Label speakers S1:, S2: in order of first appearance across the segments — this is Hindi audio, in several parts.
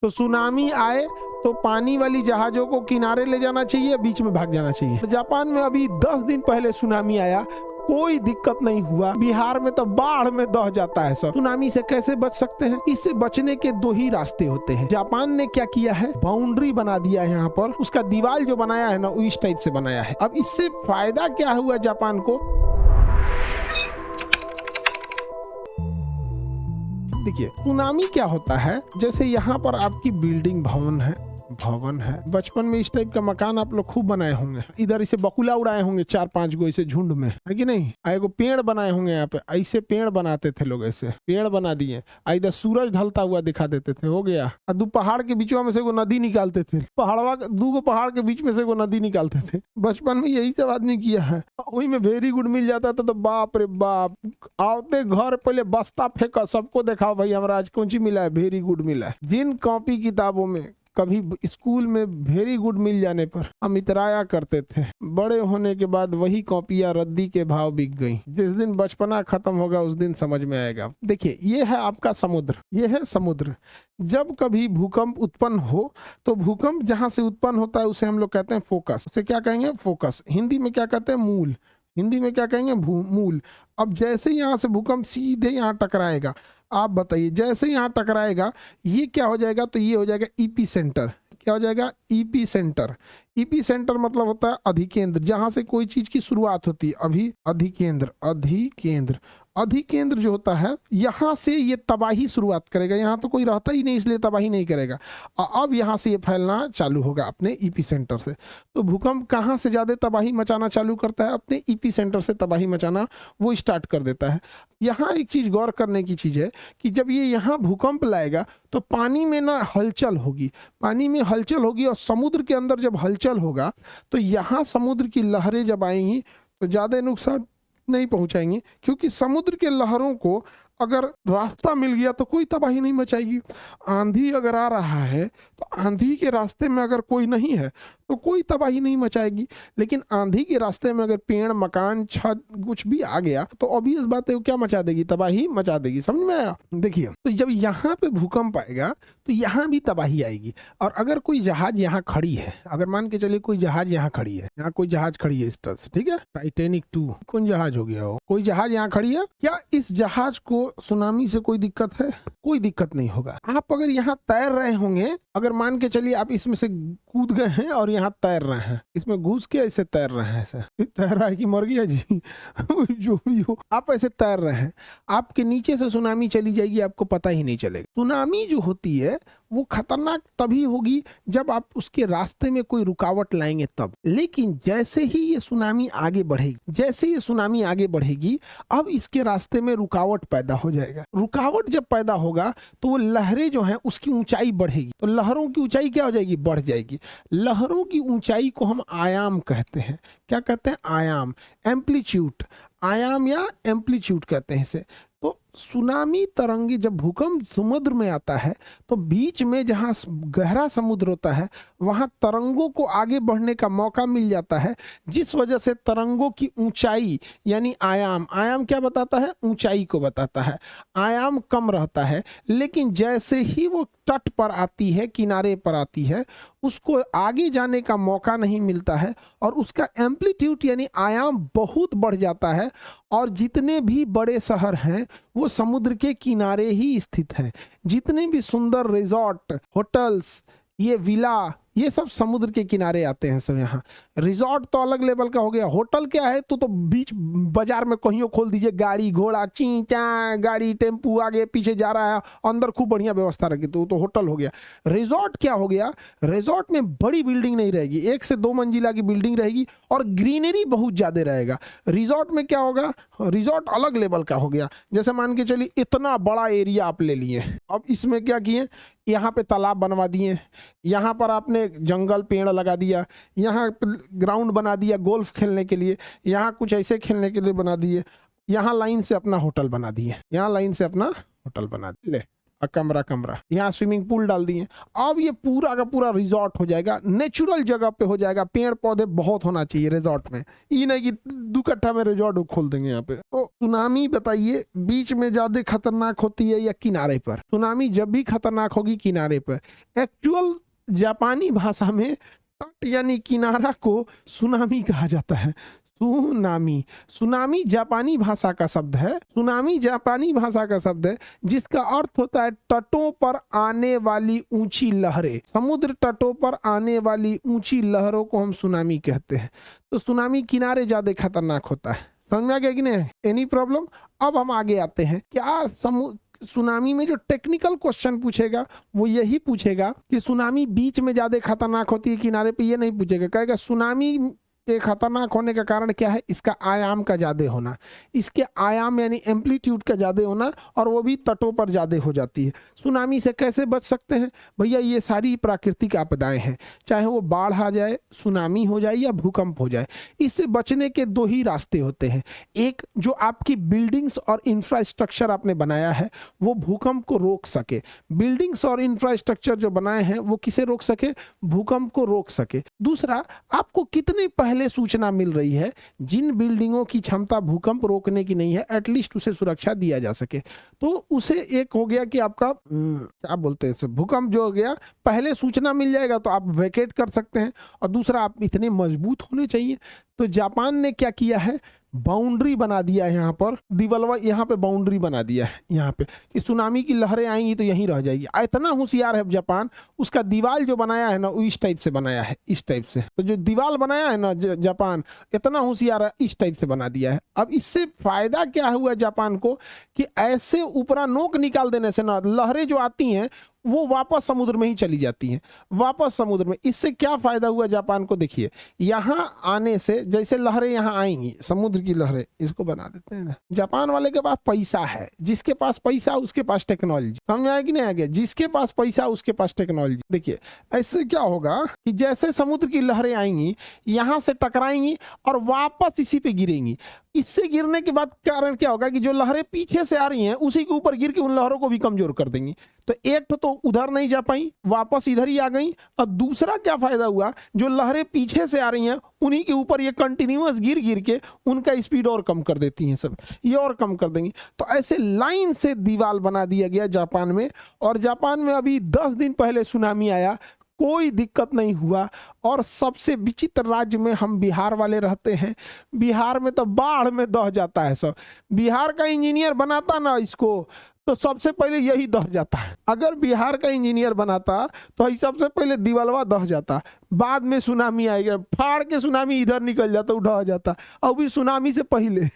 S1: तो सुनामी आए तो पानी वाली जहाजों को किनारे ले जाना चाहिए, बीच में भाग जाना चाहिए। तो जापान में अभी 10 दिन पहले सुनामी आया, कोई दिक्कत नहीं हुआ। बिहार में तो बाढ़ में दह जाता है सब। सुनामी से कैसे बच सकते हैं? इससे बचने के दो ही रास्ते होते हैं। जापान ने क्या किया है, बाउंड्री बना दिया है यहाँ पर। उसका दीवार जो बनाया है ना, वो इस टाइप से बनाया है। अब इससे फायदा क्या हुआ जापान को? देखिए, सुनामी क्या होता है, जैसे यहाँ पर आपकी बिल्डिंग भवन है, बचपन में इस टाइप का मकान आप लोग खूब बनाए होंगे। इधर इसे बकुला उड़ाए होंगे 4-5 गो ऐसे झुंड में, है कि नहीं? एगो पेड़ बनाए होंगे यहाँ पे, ऐसे पेड़ बनाते थे लोग, ऐसे पेड़ बना दिए। इधर सूरज ढलता हुआ दिखा देते थे, हो गया। दो पहाड़ के बीचवा में से एगो नदी निकालते थे, दो पहाड़ के बीच में से एगो नदी निकालते थे। बचपन में यही सब आदमी किया है। वही में वेरी गुड मिल जाता था तो बाप रे बाप, आवते घर पहले बस्ता फेंका, सबको दिखाओ भाई हमारा आज कौन सी मिला है, वेरी गुड मिला है। जिन कॉपी किताबों में कभी स्कूल में वेरी गुड मिल जाने पर हम इतराया करते थे, बड़े होने के बाद वही कॉपियां रद्दी के भाव बिक गई। जिस दिन बचपना खत्म होगा उस दिन समझ में आएगा। देखिए, ये है आपका समुद्र, ये है समुद्र। जब कभी भूकंप उत्पन्न हो तो भूकंप जहां से उत्पन्न होता है उसे हम लोग कहते हैं फोकस। उसे क्या कहेंगे? फोकस। हिंदी में क्या कहते हैं? मूल। हिंदी में क्या कहेंगे? मूल। अब जैसे यहाँ से भूकंप सीधे यहाँ टकराएगा, आप बताइए, जैसे यहाँ टकराएगा ये क्या हो जाएगा? तो ये हो जाएगा ईपी सेंटर। क्या हो जाएगा? EP centre. ईपी सेंटर मतलब होता है अधिकेंद्र, जहां से कोई चीज की शुरुआत होती है। अधिकेंद्र अधिकेंद्र जो होता है, यहां से ये तबाही शुरुआत करेगा। यहाँ तो कोई रहता ही नहीं, इसलिए तबाही नहीं करेगा। अब यहाँ से ये फैलना चालू होगा अपने ईपी सेंटर से। तो भूकंप कहाँ से ज्यादा तबाही मचाना चालू करता है? अपने ईपी सेंटर से तबाही मचाना वो स्टार्ट कर देता है। यहाँ एक चीज गौर करने की चीज है कि जब ये यहाँ भूकंप लाएगा तो पानी में ना हलचल होगी, पानी में हलचल होगी, और समुद्र के अंदर जब हलचल होगा तो यहाँ समुद्र की लहरें जब आएंगी तो ज्यादा नुकसान नहीं पहुंचाएंगी, क्योंकि समुद्र के लहरों को अगर रास्ता मिल गया तो कोई तबाही नहीं मचाएगी। आंधी अगर आ रहा है तो आंधी के रास्ते में अगर कोई नहीं है तो कोई तबाही नहीं मचाएगी। लेकिन आंधी के रास्ते में अगर पेड़, मकान, छत कुछ भी आ गया तो ऑब्वियस बात है वो क्या मचा देगी? तबाही मचा देगी। समझ में आया? देखिए, तो जब यहाँ पे भूकंप आएगा तो यहाँ भी तबाही आएगी। और अगर कोई जहाज यहाँ खड़ी है, अगर मान के चलिए कोई जहाज यहाँ खड़ी है, यहाँ कोई जहाज खड़ी है इस तरह से, ठीक है, टाइटेनिक 2 कौन जहाज हो गया हो, कोई जहाज यहाँ खड़ी है, क्या इस जहाज को सुनामी से कोई दिक्कत है? कोई दिक्कत नहीं होगा। आप अगर यहाँ तैर रहे होंगे, अगर मान के चलिए आप इसमें से कूद गए हैं और यहाँ तैर रहे हैं, इसमें घुस के ऐसे तैर रहे हैं, ऐसे तैर रहा है कि मर गया जी जो भी हो, आप ऐसे तैर रहे हैं, आपके नीचे से सुनामी चली जाएगी, आपको पता ही नहीं चलेगा। सुनामी जो होती है वो खतरनाक तभी होगी जब आप उसके रास्ते में कोई रुकावट लाएंगे तब। लेकिन जैसे ही ये सुनामी आगे बढ़ेगी, अब इसके रास्ते में रुकावट पैदा हो जाएगा। रुकावट जब पैदा होगा तो वो लहरें जो हैं उसकी ऊंचाई बढ़ेगी, तो लहरों की ऊंचाई क्या हो जाएगी? बढ़ जाएगी। लहरों की ऊंचाई को हम आयाम कहते हैं। क्या कहते हैं? आयाम, एम्पलीट्यूड, आयाम या एम्पलीट्यूड कहते हैं इसे। तो सुनामी तरंगे जब भूकंप समुद्र में आता है तो बीच में जहां गहरा समुद्र होता है वहां तरंगों को आगे बढ़ने का मौका मिल जाता है, जिस वजह से तरंगों की ऊंचाई यानी आयाम, आयाम क्या बताता है? ऊंचाई को बताता है। आयाम कम रहता है, लेकिन जैसे ही वो तट पर आती है, किनारे पर आती है, उसको आगे जाने का मौका नहीं मिलता है और उसका एम्पलीट्यूड यानी आयाम बहुत बढ़ जाता है। और जितने भी बड़े शहर हैं वो समुद्र के किनारे ही स्थित हैं। जितने भी सुंदर रिजॉर्ट, होटल्स, ये विला, ये सब समुद्र के किनारे आते हैं सब। यहाँ रिजॉर्ट तो अलग लेवल का हो गया, होटल क्या है तो बीच बाजार में कहीं खोल दीजिए, गाड़ी घोड़ा ची चा, गाड़ी टेम्पू आगे पीछे जा रहा है, अंदर खूब बढ़िया व्यवस्था रखी तो होटल हो गया। रिजॉर्ट क्या हो गया? रिजॉर्ट में बड़ी बिल्डिंग नहीं रहेगी, 1 से 2 मंजिला की बिल्डिंग रहेगी और ग्रीनरी बहुत ज्यादा रहेगा। रिजॉर्ट में क्या होगा? रिजॉर्ट अलग लेवल का हो गया। जैसे मान के चलिए इतना बड़ा एरिया आप ले लिए, अब इसमें क्या किए? यहाँ पे तालाब बनवा दिए, यहाँ पर आपने जंगल पेड़ लगा दिया, यहाँ ग्राउंड बना दिया गोल्फ खेलने के लिए, यहाँ कुछ ऐसे खेलने के लिए बना दिए, यहाँ लाइन से अपना होटल बना दिए, यहाँ लाइन से अपना होटल बना दिए। ले कमरा कमरा, यहाँ स्विमिंग पूल डाल दिए। अब ये पूरा का पूरा रिजॉर्ट हो जाएगा, नेचुरल जगह पे हो जाएगा, पेड़ पौधे बहुत होना चाहिए रिजॉर्ट में, ये नहीं कि 2 कट्ठा में रिजॉर्ट खोल देंगे यहाँ पे। तो सुनामी बताइए बीच में ज्यादा खतरनाक होती है या किनारे पर? सुनामी जब भी खतरनाक होगी किनारे पर। एक्चुअल जापानी भाषा में तट यानी किनारा को सुनामी कहा जाता है। सुनामी, सुनामी जापानी भाषा का शब्द है, सुनामी जापानी भाषा का शब्द है जिसका अर्थ होता है तटों पर आने वाली ऊंची लहरें। समुद्र तटों पर आने वाली ऊंची लहरों को हम सुनामी कहते हैं। तो सुनामी किनारे ज्यादा खतरनाक होता है। समझ में आ गया कि नहीं? Any problem? अब हम आगे आते हैं। क्या सुनामी में जो टेक्निकल क्वेश्चन पूछेगा वो यही पूछेगा कि सुनामी बीच में ज्यादा खतरनाक होती है किनारे पे, ये नहीं पूछेगा। कहेगा सुनामी के खतरनाक होने का कारण क्या है? इसका आयाम का ज्यादा होना, इसके आयाम यानी एम्पलीट्यूड का ज्यादा होना, और वो भी तटों पर ज्यादा हो जाती है। सुनामी से कैसे बच सकते हैं भैया? ये सारी प्राकृतिक आपदाएं हैं, चाहे वो बाढ़ आ जाए, सुनामी हो जाए या भूकंप हो जाए। इससे बचने के 2 ही रास्ते होते हैं। एक, जो आपकी बिल्डिंग्स और इंफ्रास्ट्रक्चर आपने बनाया है वो भूकंप को रोक सके। बिल्डिंग्स और इंफ्रास्ट्रक्चर जो बनाए हैं वो किसे रोक सके? भूकंप को रोक सके। दूसरा, आपको कितने पहले सूचना मिल रही है जिन बिल्डिंगों की क्षमता भूकंप रोकने की नहीं है, एटलीस्ट उसे सुरक्षा दिया जा सके। तो उसे एक हो गया कि आपका क्या बोलते हैं, भूकंप जो हो गया पहले सूचना मिल जाएगा तो आप वैकेट कर सकते हैं। और दूसरा, आप इतने मजबूत होने चाहिए। तो जापान ने क्या किया है? बाउंड्री बना दिया है, यहाँ पर दिवलवा, यहाँ पे बाउंड्री बना दिया है यहाँ पे कि सुनामी की लहरें आएंगी तो यहीं रह जाएगी। इतना होशियार है जापान, उसका दीवार जो बनाया है ना वो इस टाइप से बनाया है, इस टाइप से। तो जो दीवार बनाया है ना जापान, इतना होशियार है, इस टाइप से बना दिया है। अब इससे फायदा क्या हुआ जापान को कि ऐसे ऊपरा नोक निकाल देने से ना लहरें जो आती हैं वो वापस समुद्र में ही चली जाती हैं, वापस समुद्र में। इससे क्या फायदा हुआ जापान को? देखिए, यहाँ आने से जैसे लहरें यहाँ आएंगी, समुद्र की लहरें, इसको बना देते हैं ना। जापान वाले के पास पैसा है, जिसके पास पैसा उसके पास टेक्नोलॉजी। समझ आया कि नहीं? आ गया? जिसके पास पैसा उसके पास टेक्नोलॉजी। देखिए, ऐसे क्या होगा कि जैसे समुद्र की लहरें आएंगी, यहाँ से टकराएंगी और वापस इसी पे गिरेंगी। इससे गिरने के बाद कारण क्या होगा कि जो लहरें पीछे से आ रही हैं उसी के ऊपर गिर के उन लहरों को भी कमजोर कर देंगी। तो एक तो उधर नहीं जा पाई, वापस इधर ही आ गई। और दूसरा क्या फायदा हुआ, जो लहरें पीछे से आ रही हैं उन्हीं के ऊपर ये कंटिन्यूअस गिर गिर के उनका स्पीड और कम कर देती हैं, सब ये और कम कर देंगी। तो ऐसे लाइन से दीवार बना दिया गया जापान में। और जापान में अभी 10 दिन पहले सुनामी आया, कोई दिक्कत नहीं हुआ। और सबसे विचित्र राज्य में हम बिहार वाले रहते हैं, बिहार में तो बाढ़ में दह जाता है सब। बिहार का इंजीनियर बनाता ना इसको तो सबसे पहले यही दह जाता है। अगर बिहार का इंजीनियर बनाता तो सबसे पहले दिवालवा दह जाता, बाद में सुनामी आएगा, फाड़ के सुनामी इधर निकल जाता, उठा जाता। अभी सुनामी से पहले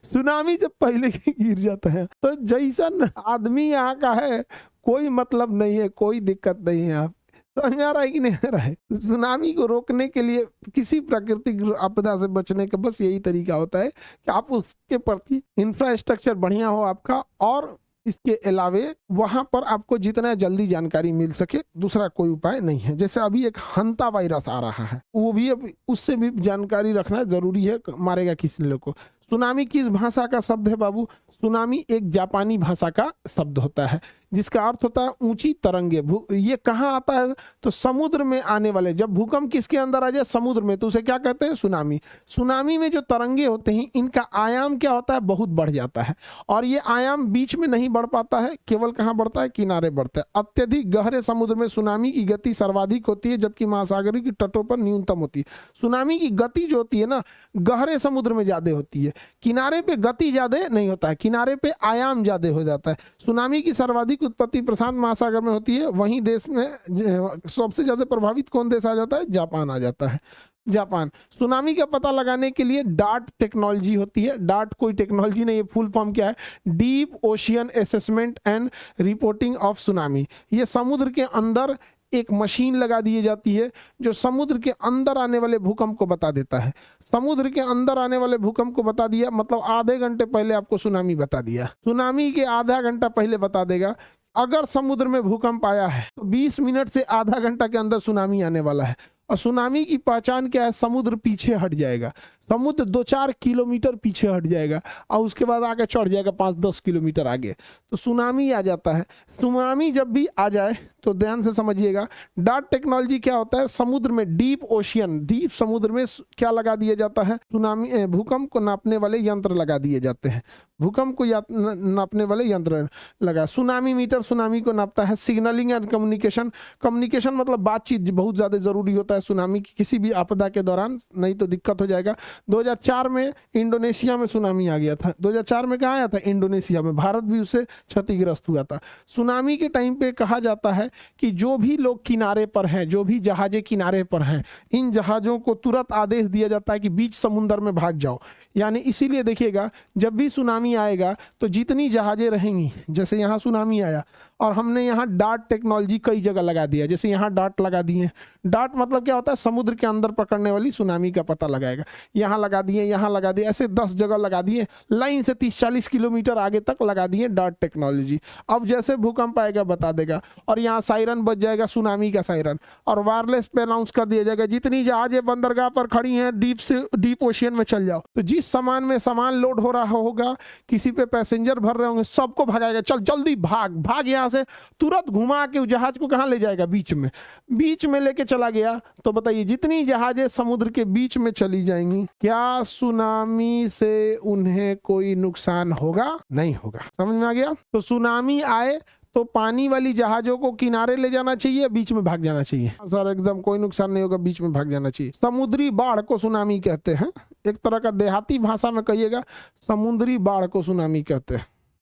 S1: सुनामी से पहले गिर जाता है। तो जैसा आदमी यहाँ का है कोई मतलब नहीं है, कोई दिक्कत नहीं है। आप समझ आ रहा है कि नहीं आ रहा है? सुनामी को रोकने के लिए, किसी प्राकृतिक आपदा से बचने का बस यही तरीका होता है कि आप उसके प्रति इंफ्रास्ट्रक्चर बढ़िया हो आपका, और इसके अलावे वहां पर आपको जितना जल्दी जानकारी मिल सके, दूसरा कोई उपाय नहीं है। जैसे अभी एक हंता वायरस आ रहा है, वो भी अब उससे भी जानकारी रखना जरूरी है, मारेगा किसी लोग को। सुनामी किस भाषा का शब्द है बाबू? सुनामी एक जापानी भाषा का शब्द होता है जिसका अर्थ होता है ऊंची तरंगे। ये कहाँ आता है? तो समुद्र में आने वाले, जब भूकंप किसके अंदर आ जाए? समुद्र में, तो उसे क्या कहते हैं? सुनामी। सुनामी में जो तरंगे होते हैं इनका आयाम क्या होता है? बहुत बढ़ जाता है। और ये आयाम बीच में नहीं बढ़ पाता है, केवल कहाँ बढ़ता है? किनारे बढ़ता है। अत्यधिक गहरे समुद्र में सुनामी की गति सर्वाधिक होती है, जबकि महासागरीय के तटों पर न्यूनतम होती है। सुनामी की गति जो होती है ना, गहरे समुद्र में ज्यादा होती है, किनारे पे गति ज्यादा नहीं होता है, किनारे पे आयाम ज्यादा हो जाता है। सुनामी की सर्वाधिक उत्पत्ति प्रशांत महासागर में होती है। वहीं देश में सबसे ज्यादा प्रभावित कौन देश आ जाता है? जापान आ जाता है। जापान। सुनामी का पता लगाने के लिए डार्ट टेक्नोलॉजी होती है। डार्ट कोई टेक्नोलॉजी नहीं है, फुल फॉर्म क्या है? Deep ocean assessment and reporting of tsunami. ये समुद्र के अंदर एक मशीन लगा दी जाती है जो समुद्र के अंदर आने वाले भूकंप को बता देता है। समुद्र के अंदर आने वाले भूकंप को बता दिया मतलब आधे घंटे पहले आपको सुनामी बता दिया, सुनामी के आधा घंटा पहले बता देगा। अगर समुद्र में भूकंप आया है तो 20 मिनट से आधा घंटा के अंदर सुनामी आने वाला है। और सुनामी की पहचान क्या है? समुद्र पीछे हट जाएगा। समुद्र 2-4 किलोमीटर पीछे हट जाएगा और उसके बाद आगे चढ़ जाएगा 5-10 किलोमीटर आगे, तो सुनामी आ जाता है। सुनामी जब भी आ जाए तो ध्यान से समझिएगा, डार्ट टेक्नोलॉजी क्या होता है, समुद्र में डीप ओशियन, डीप समुद्र में क्या लगा दिया जाता है, सुनामी भूकंप को नापने वाले यंत्र लगा दिए जाते हैं। भूकंप को नापने वाले यंत्र लगा। सुनामी मीटर सुनामी को नापता है। सिग्नलिंग एंड कम्युनिकेशन, कम्युनिकेशन मतलब बातचीत बहुत ज़्यादा ज़रूरी होता है सुनामी की किसी भी आपदा के दौरान, नहीं तो दिक्कत हो जाएगा। 2004 में इंडोनेशिया में सुनामी आ गया था। 2004 में कहाँ आया था? इंडोनेशिया में। भारत भी उससे क्षतिग्रस्त हुआ था। सुनामी के टाइम पे कहा जाता है कि जो भी लोग किनारे पर हैं, जो भी जहाजें किनारे पर हैं, इन जहाज़ों को तुरंत आदेश दिया जाता है कि बीच समुद्र में भाग जाओ। यानी इसीलिए देखिएगा, जब भी सुनामी आएगा तो जितनी जहाजें रहेंगी, जैसे यहाँ सुनामी आया और हमने यहाँ डार्ट टेक्नोलॉजी कई जगह लगा दिया, जैसे यहाँ डार्ट लगा दिए। डार्ट मतलब क्या होता है? समुद्र के अंदर पकड़ने वाली सुनामी का पता लगाएगा। यहाँ लगा दिए, यहाँ लगा दिए, ऐसे 10 जगह लगा दिए, लाइन से 30-40 किलोमीटर आगे तक लगा दिए डार्ट टेक्नोलॉजी। अब जैसे भूकंप आएगा बता देगा, और यहाँ सायरन बज जाएगा, सुनामी का सायरन, और वायरलेस पे अनाउंस कर दिया जाएगा जितनी जहाजें बंदरगाह पर खड़ी हैं डीप से डीप ओशियन में चल जाओ। तो जिस सामान में सामान लोड हो रहा होगा, किसी पे पैसेंजर भर रहे होंगे, सबको भगाएगा, चल जल्दी भाग भाग यहाँ से। तुरंत घुमा के उस जहाज को कहाँ ले जाएगा? बीच में। बीच में लेके चला गया तो बताइए जितनी जहाजें समुद्र के बीच में चली जाएंगी, क्या सुनामी से उन्हें कोई नुकसान होगा? नहीं होगा। समझ में आ गया? तो सुनामी आए तो पानी वाली जहाजों को किनारे ले जाना चाहिए, बीच में भाग जाना चाहिए। सर एकदम कोई नुकसान नहीं होगा, बीच में भाग जाना चाहिए। समुद्री बाढ़ को सुनामी कहते हैं। एक तरह का देहाती भाषा में कहिएगा, समुद्री बाढ़ को सुनामी कहते हैं।